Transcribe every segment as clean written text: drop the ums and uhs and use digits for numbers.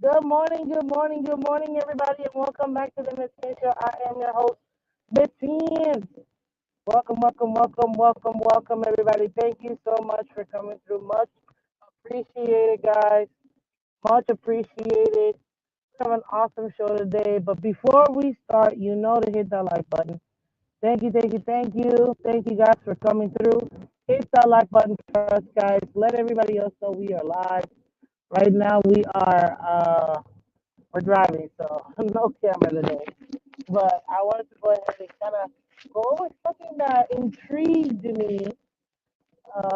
Good morning, everybody, and welcome back to the Miss Phins Show. I am your host, Miss Phins. Welcome, everybody. Thank you so much for coming through. Much appreciated, guys. Much appreciated. We have an awesome show today. But before we start, you know to hit that like button. Thank you, guys, for coming through. Hit that like button for us, guys. Let everybody else know we are live. Right now, we're driving, so no camera today. But I wanted to go ahead and kind of go over something that intrigued me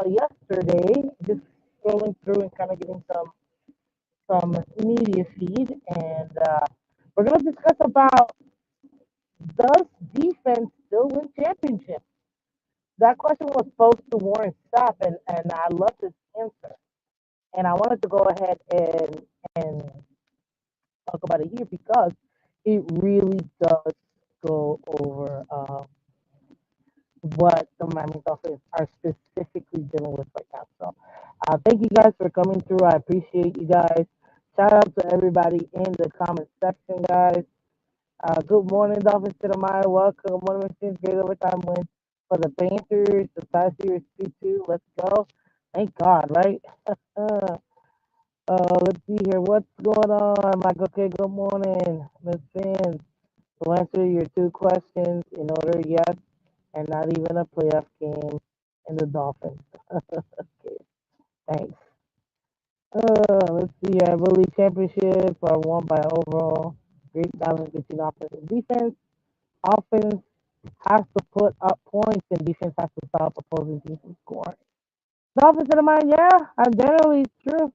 yesterday. Just scrolling through and kind of getting some media feed, and we're gonna discuss about does defense still win championships? That question was posed to Warren Sapp, and I love his answer. And I wanted to go ahead and talk about it here because it really does go over what the Miami Dolphins are specifically dealing with right now. So, thank you guys for coming through. I appreciate you guys. Shout out to everybody in the comment section, guys. Good morning, Dolphins to the Maya. Welcome. Good morning, Machines. Great overtime win for the Panthers. The tie series 2-2. Let's go. Thank God, right? Let's see here. What's going on, Michael K? Good morning, Miss Fans. To answer your two questions in order, yes, and not even a playoff game in the Dolphins. Okay, thanks. Let's see. I believe championships are won by overall great balance between offense and defense. Offense has to put up points, and defense has to stop opposing teams from scoring. Dolphins in the mind, yeah, generally true.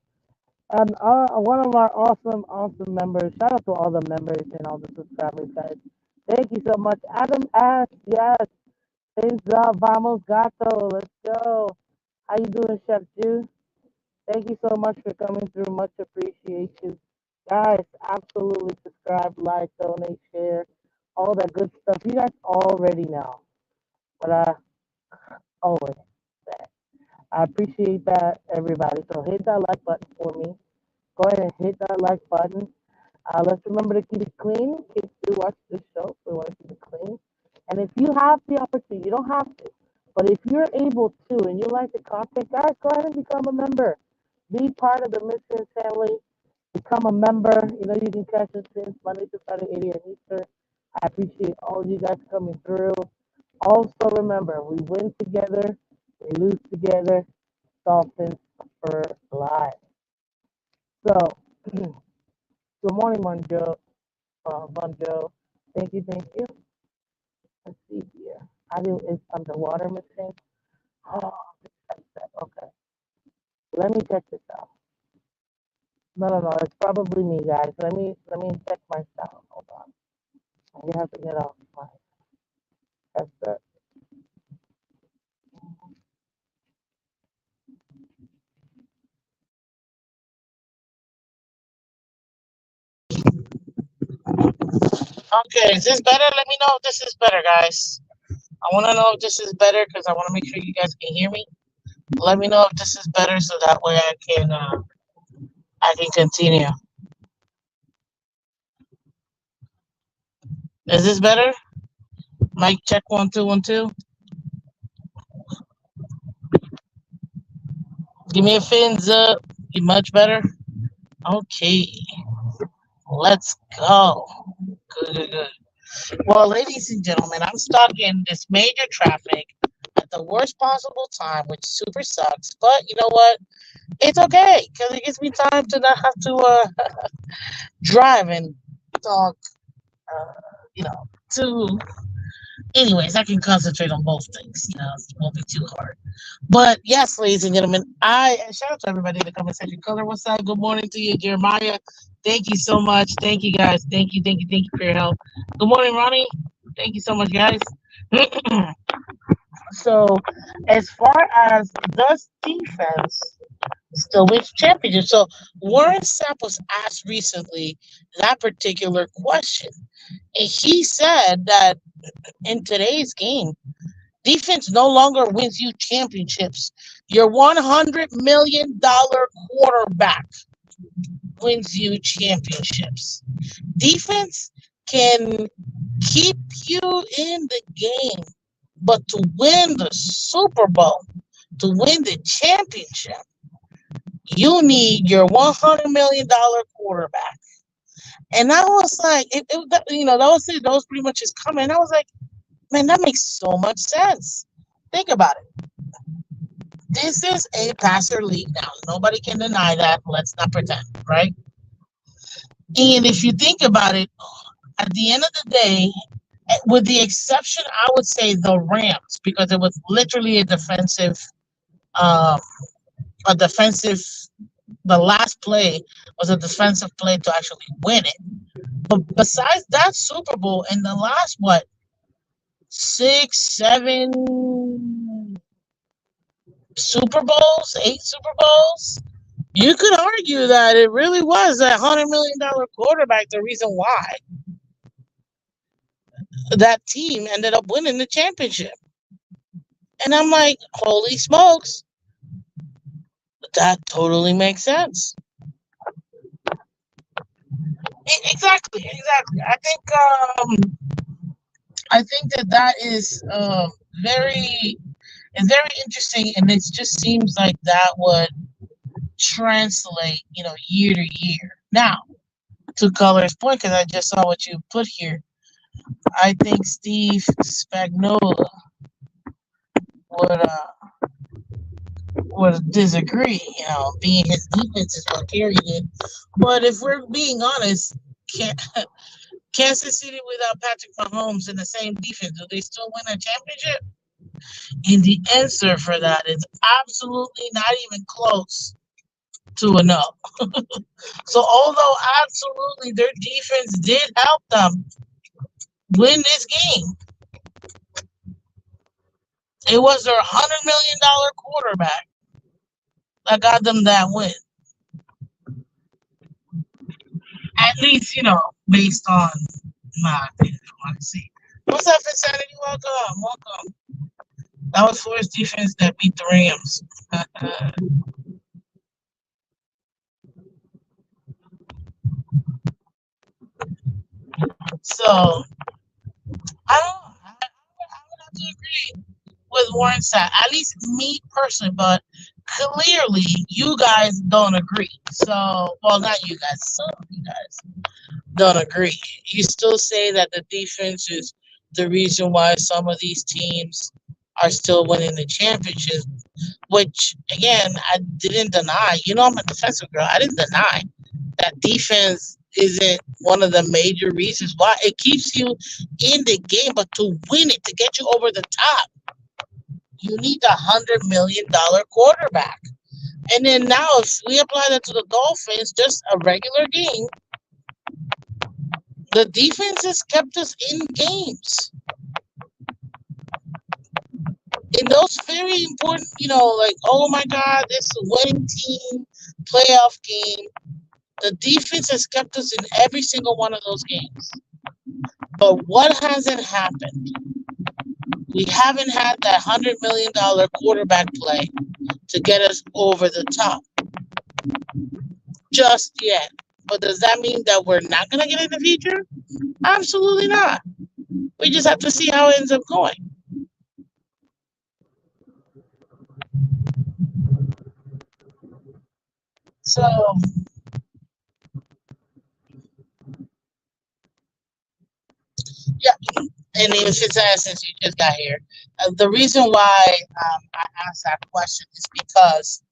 And one of our awesome members. Shout out to all the members and all the subscribers, guys. Thank you so much. Adam asked, yes, things up, vamos gato. Let's go. How you doing, Chef Juice? Thank you so much for coming through. Much appreciation. Guys, absolutely subscribe, like, donate, share, all that good stuff. You guys already know. But always say. I appreciate that, everybody. So hit that like button for me. Go ahead and hit that like button. Let's remember to keep it clean. Kids do watch this show, so we want to keep it clean. And if you have the opportunity, you don't have to, but if you're able to and you like the content, guys, go ahead and become a member. Be part of the Miss family. Become a member. You know, you can catch us since Monday to Friday, 8 a.m. Eastern. I appreciate all of you guys coming through. Also, remember, we win together, we lose together. Dolphins for life. So, good morning, Monjo. Monjo. Thank you. Let's see here. I do it's underwater missing. Oh, okay. Let me check this out. No. It's probably me, guys. Let me check my sound. Hold on. You have to get off my headset. Okay, is this better? Let me know if this is better, guys. I want to know if this is better because I want to make sure you guys can hear me. Let me know if this is better so that way I can continue. Is this better? Mic check 1 2 1 2. Give me a fins up. You much better? Okay, let's go. Good. Well, ladies and gentlemen, I'm stuck in this major traffic at the worst possible time, which super sucks. But you know what? It's okay because it gives me time to not have to drive and talk. Uh, you know, to anyways, I can concentrate on both things. You know, it won't be too hard. But yes, ladies and gentlemen, I shout out to everybody in the comment section. Color, what's up? Good morning to you, Jeremiah. Thank you so much. Thank you, guys. Thank you for your help. Good morning, Ronnie. Thank you so much, guys. So, as far as does defense still wins championships? So, Warren Sapp was asked recently that particular question, and he said that in today's game, defense no longer wins you championships. Your $100 million quarterback wins you championships. Defense can keep you in the game, but to win the Super Bowl, to win the championship, you need your $100 million quarterback. And I was like, that was it. That was pretty much his comment. I was like, man, that makes so much sense. Think about it. This is a passer league now. Nobody can deny that. Let's not pretend, right? And if you think about it, at the end of the day, with the exception, I would say the Rams, because it was literally um, a defensive. The last play was a defensive play to actually win it. But besides that Super Bowl and the last what 8 Super Bowls, you could argue that it really was that $100 million quarterback the reason why that team ended up winning the championship. And I'm like, holy smokes, that totally makes sense. Exactly, exactly. I think that that is very very interesting, and it just seems like that would translate, year to year. Now, to Color's point, because I just saw what you put here, I think Steve Spagnuolo would disagree. Being his defense is what carried it. But if we're being honest, can Kansas City without Patrick Mahomes in the same defense, do they still win a championship? And the answer for that is absolutely not even close to a no. So although absolutely their defense did help them win this game, it was their $100 million quarterback that got them that win. At least, based on my opinion. Let's see. What's up, Insanity? Welcome, welcome. That was for his defense that beat the Rams. So I don't know. I would have to agree with Warren Sapp. At least me personally, but clearly you guys don't agree. So, well, not you guys. Some of you guys don't agree. You still say that the defense is the reason why some of these teams are still winning the championship, which again I didn't deny. I'm a defensive girl. I didn't deny that defense isn't one of the major reasons why it keeps you in the game, but to win it, to get you over the top, you need $100 million quarterback. And then now, if we apply that to the Dolphins, just a regular game, the defense has kept us in games. In those very important, like, oh my God, this winning team playoff game, the defense has kept us in every single one of those games. But what hasn't happened? We haven't had that $100 million quarterback play to get us over the top just yet. But does that mean that we're not going to get in the future? Absolutely not. We just have to see how it ends up going. So, yeah. And even since you just got here, the reason why I asked that question is because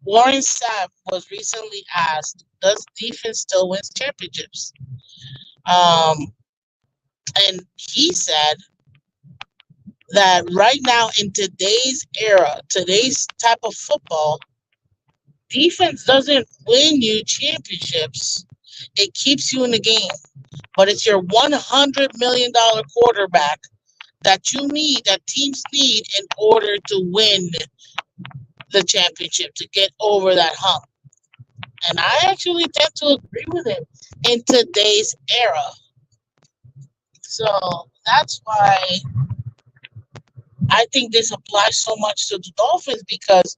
Warren Sapp was recently asked, "Does defense still win championships?" Um, and he said that right now in today's era, today's type of football, defense doesn't win you championships. It keeps you in the game, but it's your $100 million quarterback that you need, that teams need in order to win the championship, to get over that hump. And I actually tend to agree with him in today's era. So that's why I think this applies so much to the Dolphins, because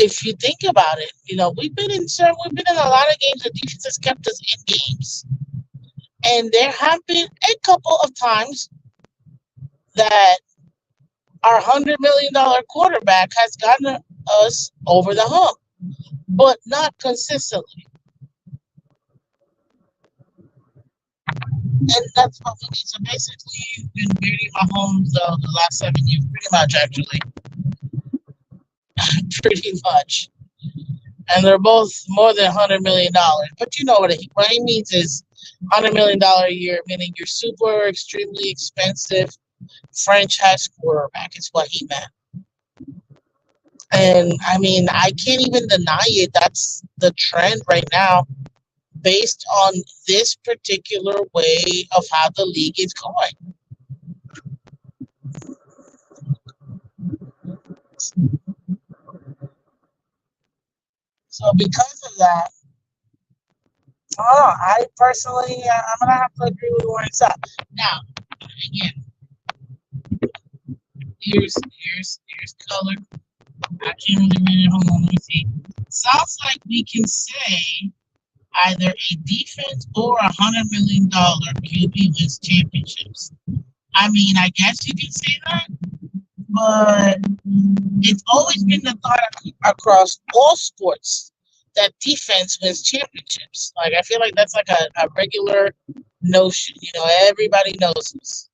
if you think about it, we've been in a lot of games. The defense has kept us in games, and there have been a couple of times that our $100 million quarterback has gotten us over the hump, but not consistently. And that's what we need. So basically, you've been beating Mahomes the last 7 years, pretty much, actually, pretty much. And they're both more than $100 million. But you know what he means is $100 million a year, meaning you're super extremely expensive franchise quarterback. Is what he meant. And I mean, I can't even deny it. That's the trend right now, based on this particular way of how the league is going. So because of that, I personally, I'm gonna have to agree with Warren Sapp. Now, again, here's color. I can't really read it. Hold on, let me see. Sounds like we can say either a defense or $100 million QB wins championships. I mean, I guess you can say that, but it's always been the thought across all sports that defense wins championships. Like, I feel like that's like a regular notion. Everybody knows this.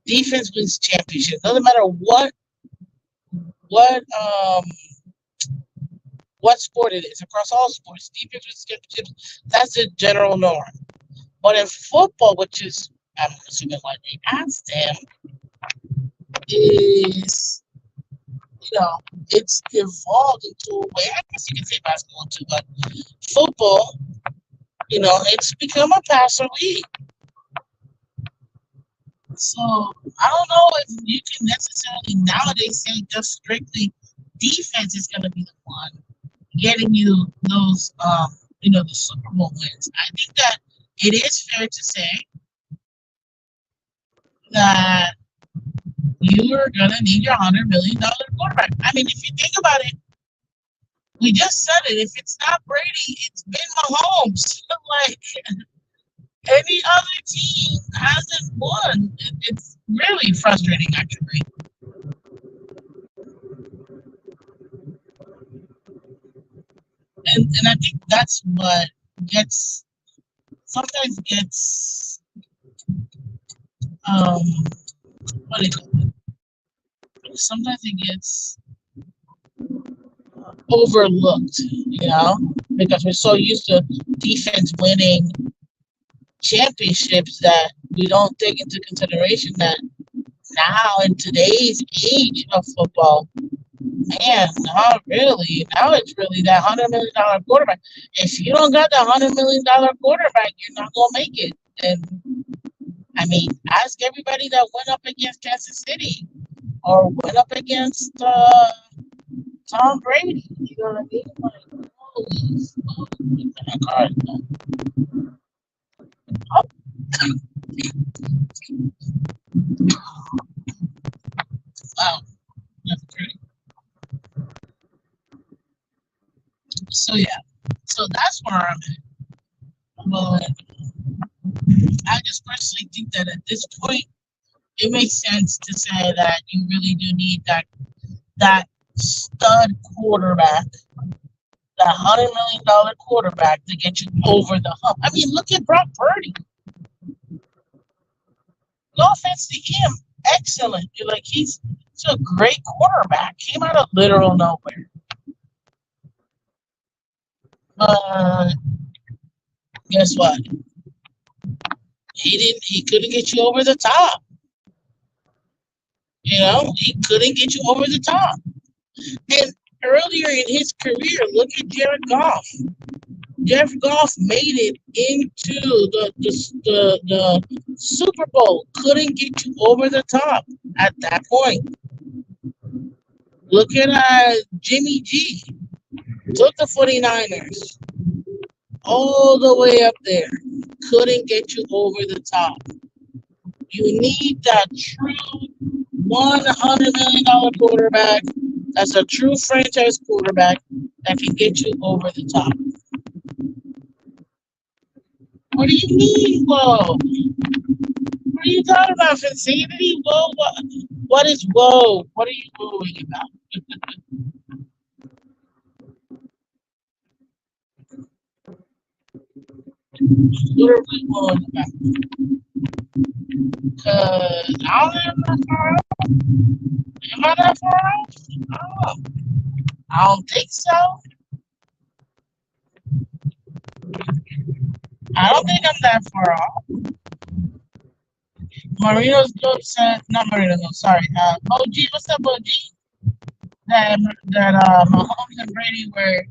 Defense wins championships. Doesn't matter what what sport it is. Across all sports, defense wins championships. That's the general norm. But in football, which is, I'm assuming why they asked him, is, it's evolved into a way. I guess you can say basketball too, but football, it's become a passer league. So I don't know if you can necessarily nowadays say just strictly defense is going to be the one getting you those, the Super Bowl wins. I think that it is fair to say that you are going to need your $100 million quarterback. I mean, if you think about it, we just said it. If it's not Brady, it's been Mahomes. Like, any other team hasn't won. It's really frustrating, actually. And I think that's what sometimes gets what do you call it? Sometimes it gets overlooked, because we're so used to defense winning championships that we don't take into consideration that now in today's age of football, man, not really. Now it's really that $100 million quarterback. If you don't got that $100 million quarterback, you're not gonna make it. And I mean, ask everybody that went up against Kansas City or went up against Tom Brady. You know what I mean? Like, holy oh, wow, that's pretty. So yeah, so that's where I'm at. Well, I just personally think that at this point, it makes sense to say that you really do need that stud quarterback, that $100 million quarterback to get you over the hump. I mean, look at Brock Purdy. No offense to him, excellent. He's a great quarterback. Came out of literal nowhere. Guess what? He couldn't get you over the top. He couldn't get you over the top. And earlier in his career, look at Jared Goff. Jared Goff made it into the Super Bowl. Couldn't get you over the top at that point. Look at Jimmy G. Took the 49ers all the way up there. Couldn't get you over the top. You need that true $100 million quarterback. That's a true franchise quarterback that can get you over the top. What do you mean, whoa? What are you talking about? Insanity? Whoa, what is whoa? What are you wooing about? What are we wooing about? Because I don't am that far off. Am I that far off? Oh, I don't think so. I don't think I'm that far off. Marino's Goat said, not Marino, no, sorry. OG, what's up, OG? That Mahomes and Brady were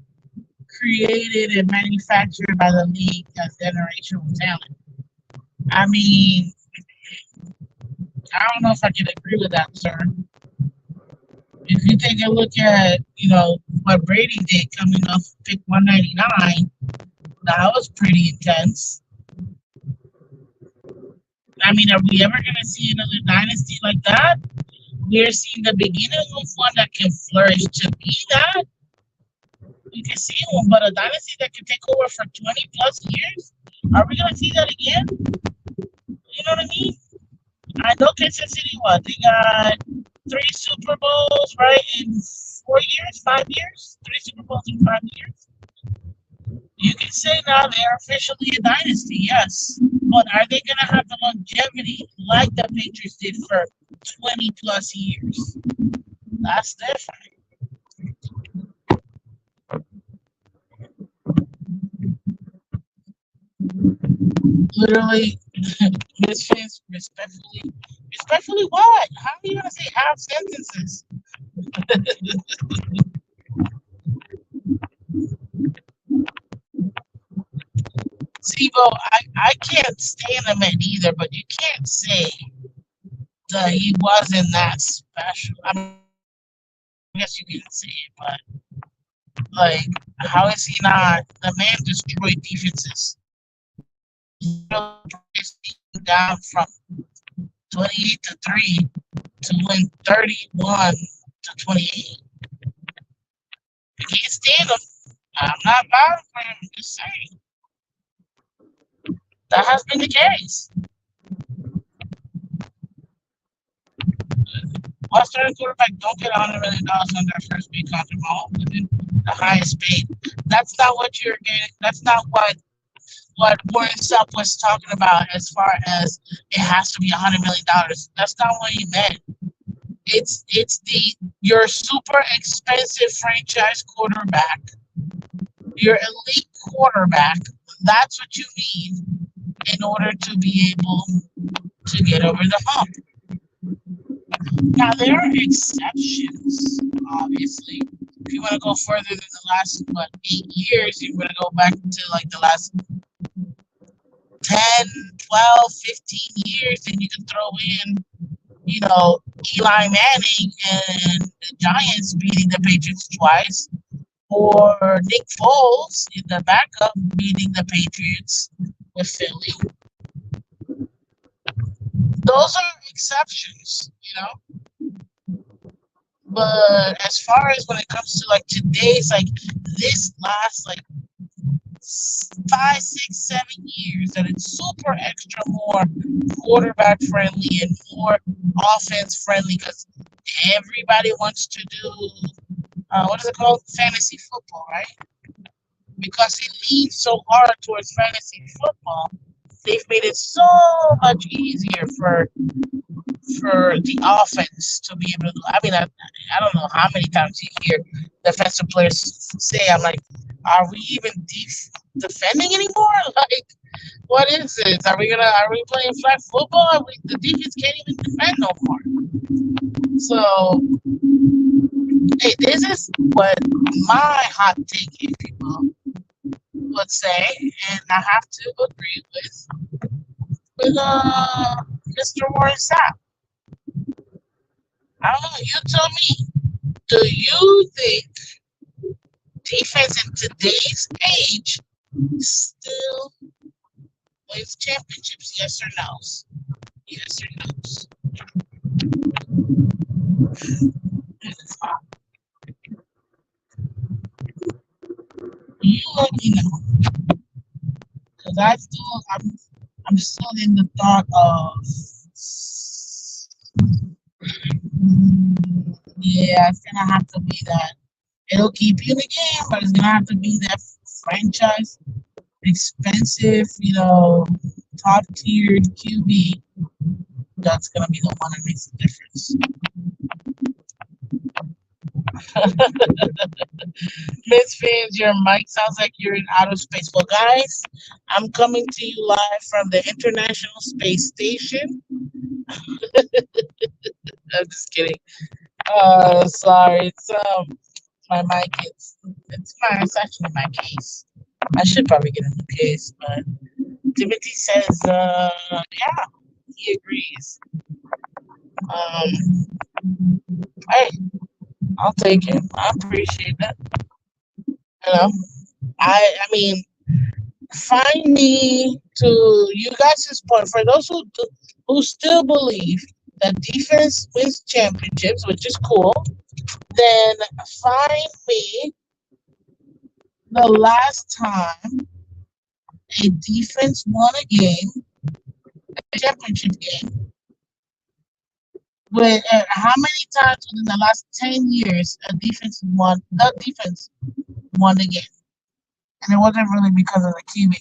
created and manufactured by the league as generational talent. I mean, I don't know if I can agree with that, sir. If you take a look at, what Brady did coming off pick 199, that was pretty intense. I mean, are we ever going to see another dynasty like that? We're seeing the beginning of one that can flourish to be that. We can see one, but a dynasty that can take over for 20 plus years? Are we going to see that again? You know what I mean? I know Kansas City, what? They got 3 Super Bowls, right, in 4 years, 5 years? 3 Super Bowls in 5 years? You can say now they're officially a dynasty, yes. But are they going to have the longevity like the Patriots did for 20 plus years? That's different. Literally, Miss Phins, respectfully what? How are you going to say half sentences? Zibo, I can't stand him at either, but you can't say that he wasn't that special. I mean, I guess you can say it, but like, how is he not? The man destroyed defenses. Down from 28 to 3 to win 31 to 28. I can't stand him. I'm not buying for him. I'm just saying that has been the case. Western quarterback don't get $100 million on their first big contract. Mahomes the highest paid. That's not what you're getting. That's not what Warren Sapp was talking about as far as it has to be $100 million. That's not what he meant. It's your super expensive franchise quarterback, your elite quarterback. That's what you need in order to be able to get over the hump. Now there are exceptions, obviously. If you want to go further than the last 8 years, you want to go back to like the last 10, 12, 15 years, and you can throw in, Eli Manning and the Giants beating the Patriots twice, or Nick Foles in the backup beating the Patriots with Philly. Those are exceptions, But as far as when it comes to like today's, like this last like 5, 6, 7 years, that it's super extra more quarterback friendly and more offense friendly because everybody wants to do what is it called? Fantasy football, right? Because it leans so hard towards fantasy football, they've made it so much easier for the offense to be able to do. I mean, I don't know how many times you hear defensive players say, I'm like, are we even defending anymore? Like, what is this? Are we playing flag football? The defense can't even defend no more. So, hey, this is what my hot take, if you will, would say, and I have to agree with Mr. Warren Sapp. I don't know. You tell me. Do you think defense in today's age still wins championships? Yes or no? Yes or no? You let me know, because I'm still in the thought of. Yeah, it's gonna have to be that. It'll keep you in the game, but it's gonna have to be that franchise, expensive, top tiered QB. That's gonna be the one that makes the difference. Miss Fans, your mic sounds like you're in outer space. Well, guys, I'm coming to you live from the International Space Station. I'm just kidding. Sorry, it's my mic. It's actually my case. I should probably get a new case, but Timothy says, yeah, he agrees. Um, hey, I'll take it. I appreciate that. You know, I mean, find me to you guys' point. For those who still believe that defense wins championships, which is cool, then find me the last time a defense won a game, a championship game. With how many times within the last 10 years the defense won the game, and it wasn't really because of the QB.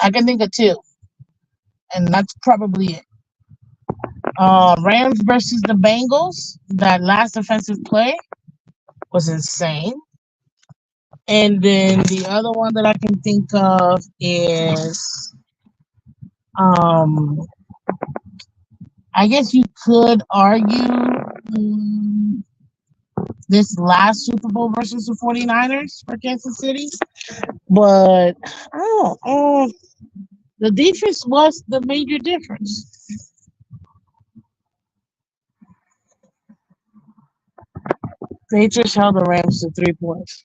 I can think of two, and that's probably it. Rams versus the Bengals. That last defensive play was insane. And then the other one that I can think of is, um, I guess you could argue this last Super Bowl versus the 49ers for Kansas City. But I don't know. The defense was the major difference. They just held the Rams to 3 points.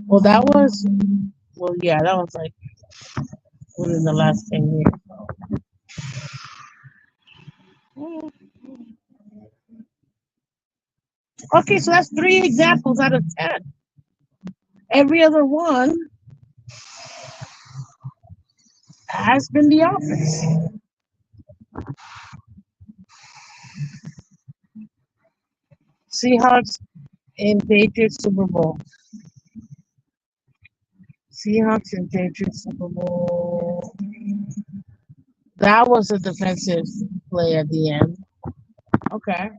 Well, yeah, that was like within the last 10 years. Okay, so that's 3 examples out of 10. Every other one has been the offense. Seahawks and Patriots Super Bowl. Seahawks and Patriots Super Bowl. That was a defensive play at the end. Okay.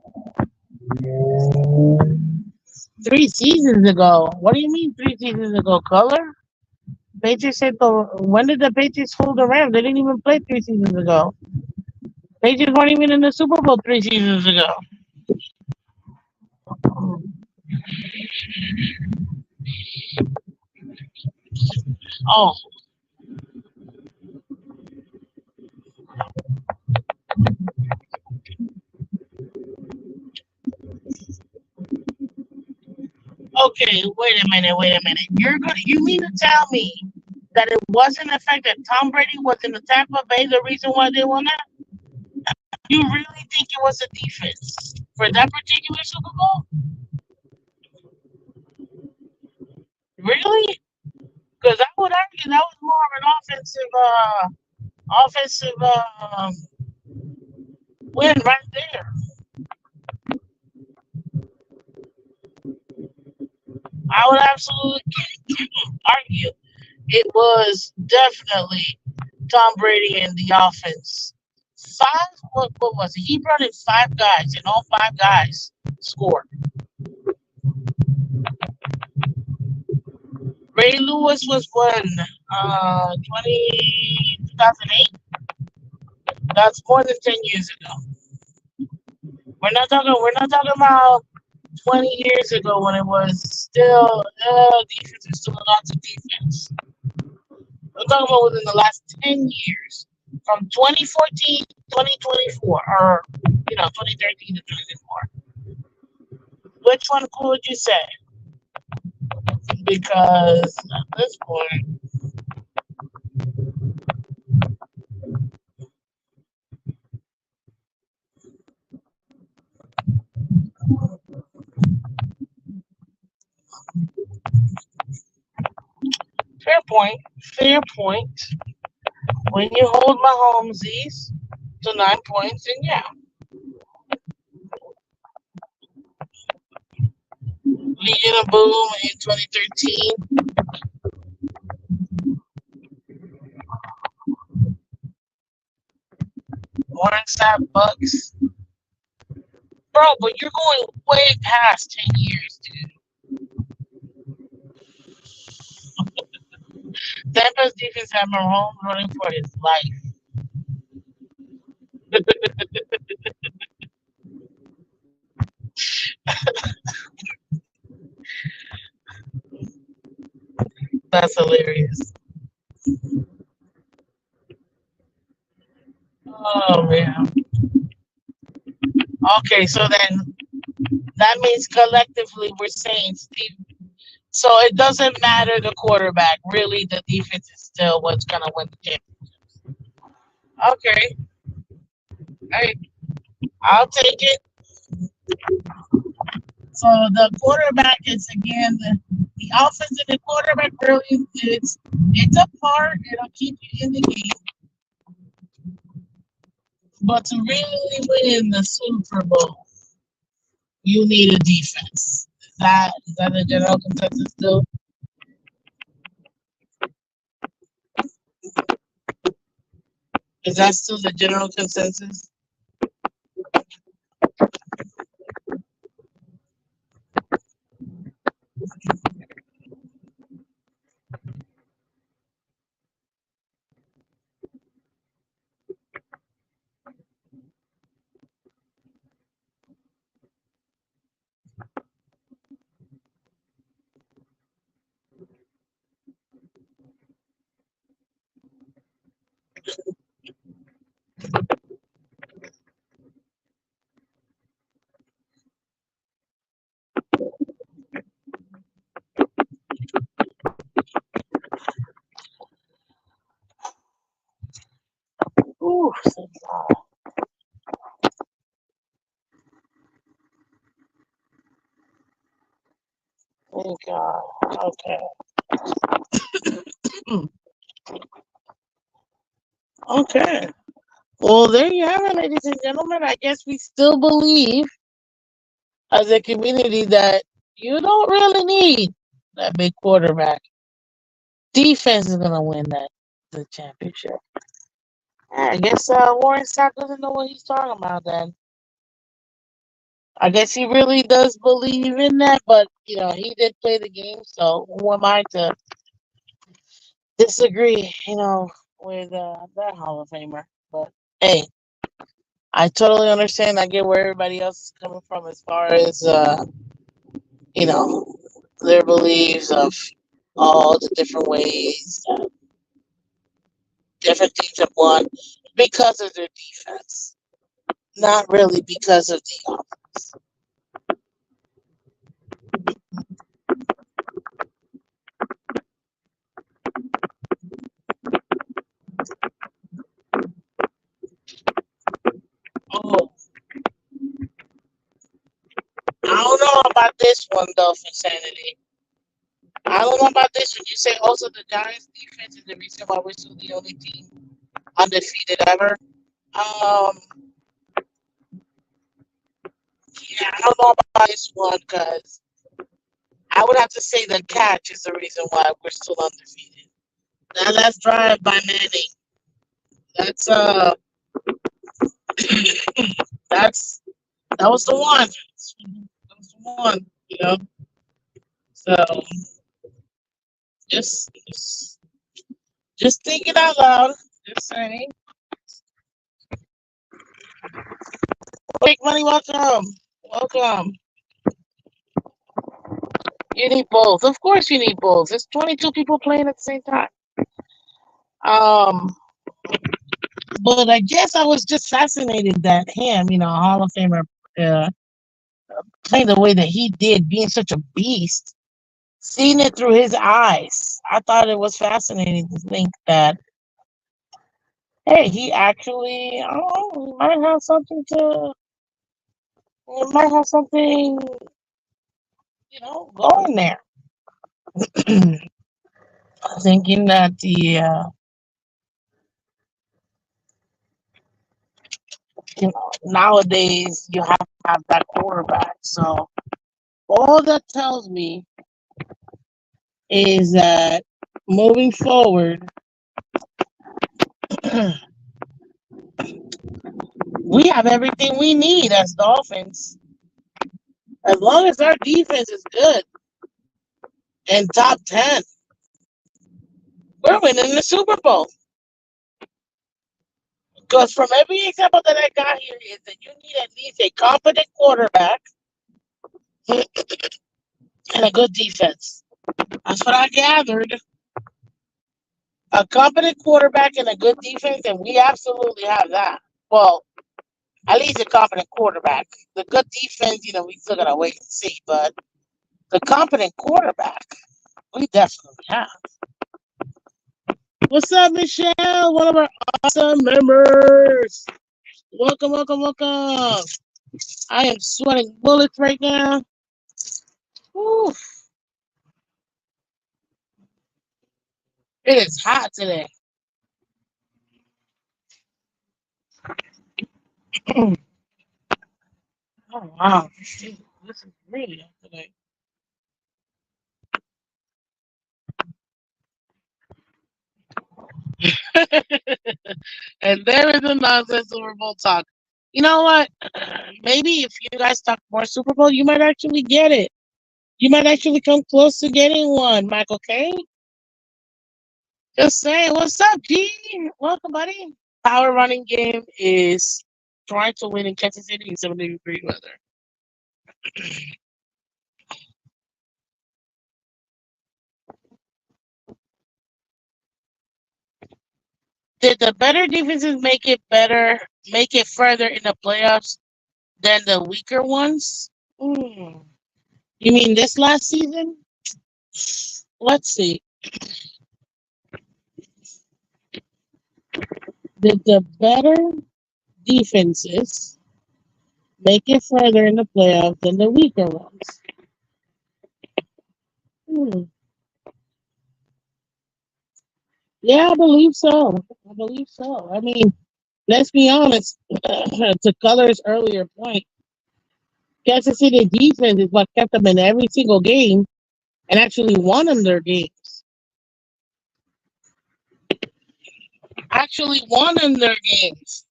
3 seasons ago. What do you mean 3 seasons ago? Color? Patriots hit the. When did the Patriots hold the Rams? They didn't even play 3 seasons ago. Patriots weren't even in the Super Bowl 3 seasons ago. Oh, okay. Wait a minute. You mean to tell me that it wasn't the fact that Tom Brady was in the Tampa Bay the reason why they won that? You really think it was the defense for that particular Super Bowl? Really? Because I would argue that was more of an offensive win right there. I would absolutely argue it was definitely Tom Brady and the offense. What was it? He brought in 5 guys, and all 5 guys scored. Ray Lewis was when 2008. That's more than 10 years ago. We're not talking about 20 years ago when it was still defense is still lots of defense. I'm talking about within the last 10 years, from 2014 to 2024, or 2013 to 2024. Which one would you say? Because at this point, Fair point. Fair point. When you hold Mahomes's to 9 points, then yeah. Legion of Boom in 2013. Orange Sap Bucks. Bro, but you're going way past 10 years, dude. Tampa's defense had Mahomes running for his life. That's hilarious. Oh, man. Okay, so then that means collectively we're saying Steve. So it doesn't matter the quarterback. Really, the defense is still what's going to win the game. Okay. Hey, I'll take it. So the quarterback is again the offense and the quarterback really it's a part. It'll keep you in the game, but to really win the Super Bowl, you need a defense. Is that the general consensus still? Is that still the general consensus? Ooh, thank God. Okay. Okay. Well, there you have it, ladies and gentlemen. I guess we still believe as a community that you don't really need that big quarterback. Defense is gonna win that the championship. Yeah, I guess Warren Sapp doesn't know what he's talking about. Then I guess he really does believe in that, but he did play the game, so who am I to disagree? With that Hall of Famer. But hey, I totally understand. I get where everybody else is coming from as far as you know their beliefs of all the different ways that different teams have won because of their defense, not really because of the offense. Oh, I don't know about this one though, for sanity. I don't know about this one. You say also the Giants defense is the reason why we're still the only team undefeated ever. Um, yeah, I don't know about this one because I would have to say the catch is the reason why we're still undefeated. Now that's drive by Manning. That's that's that was the one. That was the one. So just thinking out loud. Just saying. Big money, welcome, welcome. You need both. Of course, you need both. There's 22 people playing at the same time. Um, but I guess I was just fascinated that him, a Hall of Famer, uh, playing the way that he did, being such a beast, seeing it through his eyes. I thought it was fascinating to think that, hey, he actually, he might have something he might have something, going there. thinking that nowadays you have to have that quarterback. So all that tells me is that moving forward, we have everything we need as Dolphins. As long as our defense is good and top 10, we're winning the Super Bowl. Because from every example that I got here is that you need at least a competent quarterback and a good defense. That's what I gathered. A competent quarterback and a good defense, and we absolutely have that. Well, at least a competent quarterback. The good defense, we still gotta wait and see. But the competent quarterback, we definitely have. What's up, Michelle? One of our awesome members. Welcome, welcome, welcome. I am sweating bullets right now. Whew, it is hot today. Oh wow, this is really hot today. And there is a nonsense Super Bowl talk. You know what? Maybe if you guys talk more Super Bowl, you might actually get it. You might actually come close to getting one, Michael K. Just saying, what's up, G? Welcome, buddy. Our running game is trying to win in Kansas City in 70-degree weather. Did the better defenses make it further in the playoffs than the weaker ones? Hmm. You mean this last season? Let's see. Did the better defenses make it further in the playoffs than the weaker ones? Hmm. Yeah, I believe so. I believe so. I mean, let's be honest. To Color's earlier point, Kansas City defense is what kept them in every single game and actually won them their games. Actually won them their games.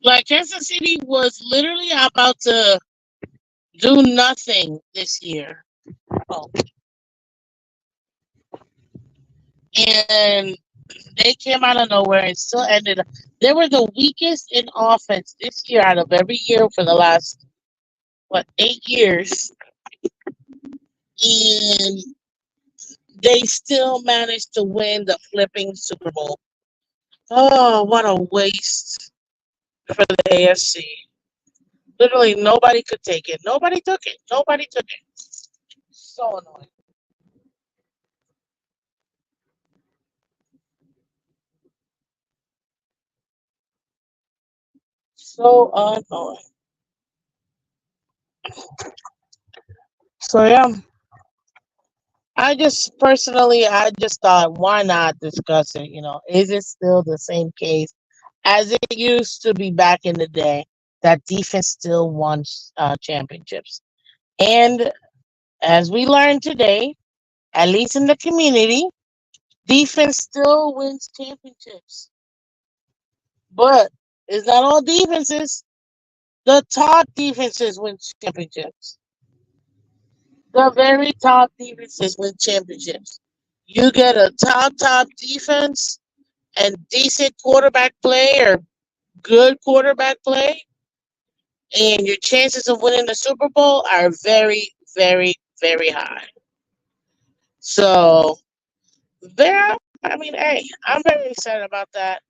Like Kansas City was literally about to do nothing this year. Oh, and they came out of nowhere and still ended up. They were the weakest in offense this year out of every year for the last, 8 years. And they still managed to win the flipping Super Bowl. Oh, what a waste for the AFC. Literally, nobody could take it. Nobody took it. Nobody took it. So annoying. So annoying. So yeah, I just thought, why not discuss it? Is it still the same case as it used to be back in the day that defense still won championships? And as we learned today, at least in the community, defense still wins championships. But it's not all defenses. The top defenses win championships. The very top defenses win championships. You get a top defense and decent quarterback play or good quarterback play, and your chances of winning the Super Bowl are very, very, very high. So there, I mean, hey, I'm very excited about that.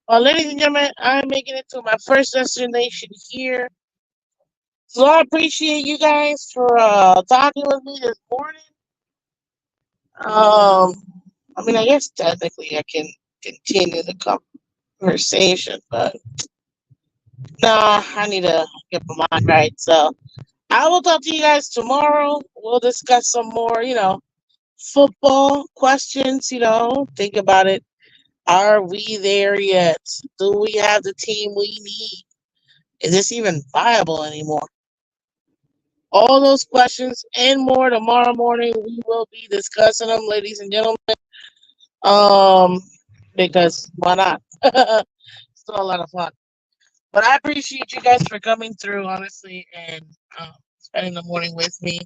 Well, ladies and gentlemen, I'm making it to my first destination here. So I appreciate you guys for talking with me this morning. Um, I mean, I guess technically I can continue the conversation, but nah, I need to get my mind right. So I will talk to you guys tomorrow. We'll discuss some more, football questions. Think about it. Are we there yet? Do we have the team we need? Is this even viable anymore? All those questions and more tomorrow morning. We will be discussing them, ladies and gentlemen. Um, because why not? Still a lot of fun. But I appreciate you guys for coming through, honestly, and spending the morning with me.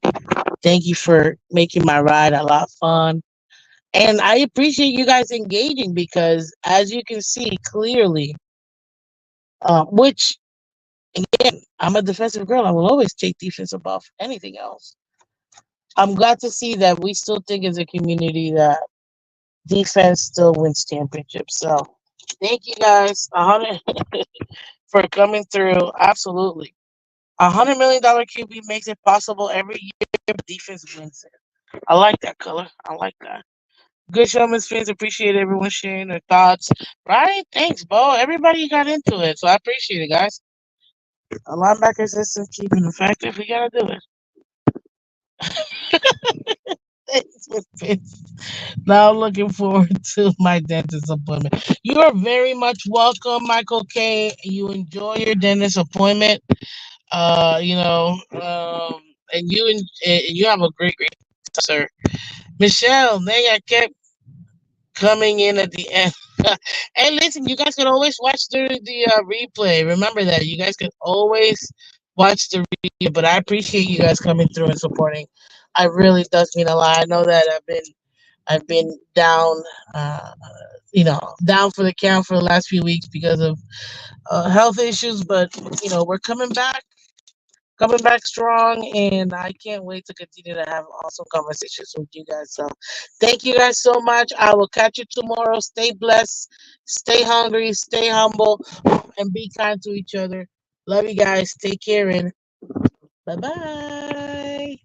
Thank you for making my ride a lot fun. And I appreciate you guys engaging because, as you can see clearly, which again, I'm a defensive girl. I will always take defense above anything else. I'm glad to see that we still think as a community that defense still wins championships. So, thank you guys 100 for coming through. Absolutely. $100 million QB makes it possible every year, but defense wins it. I like that color. I like that. Good show, Miss Fins. Appreciate everyone sharing their thoughts. Right? Thanks, Bo. Everybody got into it, so I appreciate it, guys. A linebacker system keeping effective. We gotta do it. Thanks, Miss Fins. Now looking forward to my dentist appointment. You are very much welcome, Michael K. You enjoy your dentist appointment. And you have a great sir. Michelle, they I kept coming in at the end. Hey, listen, you guys can always watch the replay. Remember that you guys can always watch the replay. But I appreciate you guys coming through and supporting. I really does mean a lot. I know that I've been down, down for the count for the last few weeks because of health issues. But we're coming back strong, and I can't wait to continue to have awesome conversations with you guys. So, thank you guys so much. I will catch you tomorrow. Stay blessed, stay hungry, stay humble, and be kind to each other. Love you guys. Take care, and bye bye.